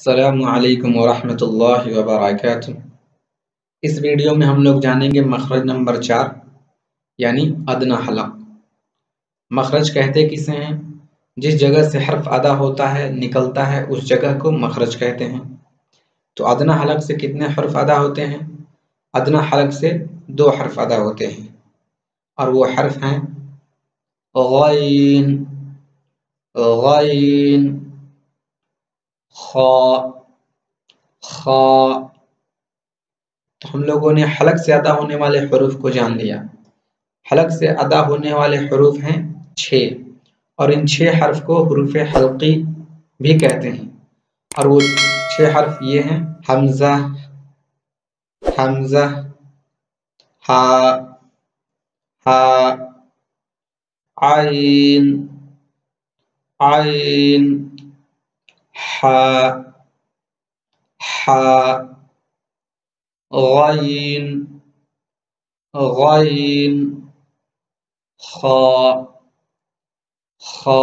السلام علیکم ورحمۃ اللہ وبرکاتہ۔ اس ویڈیو میں ہم لوگ جانیں گے مخرج نمبر 4 یعنی ادنیٰ حلق۔ مخرج کہتے کسے ہیں؟ جس جگہ سے حرف ادا ہوتا ہے نکلتا ہے اس جگہ کو مخرج کہتے ہیں۔ تو ادنیٰ حلق سے کتنے حرف ادا ہوتے ہیں؟ ادنیٰ حلق سے 2 حرف ادا ہوتے ہیں اور وہ حرف ہیں غین، غین، خا، خا۔ تو ہم لوگوں نے حلق سے ادا ہونے والے حروف کو جان لیا۔ حلق سے ادا ہونے والے حروف ہیں 6 اور ان 6 حرف کو حروف حلقی بھی کہتے ہیں، اور وہ 6 حرف یہ ہیں: حمزہ، حمزہ، ہا، ہا، عین، عین، حا، حا، غین، غین، خا، خا۔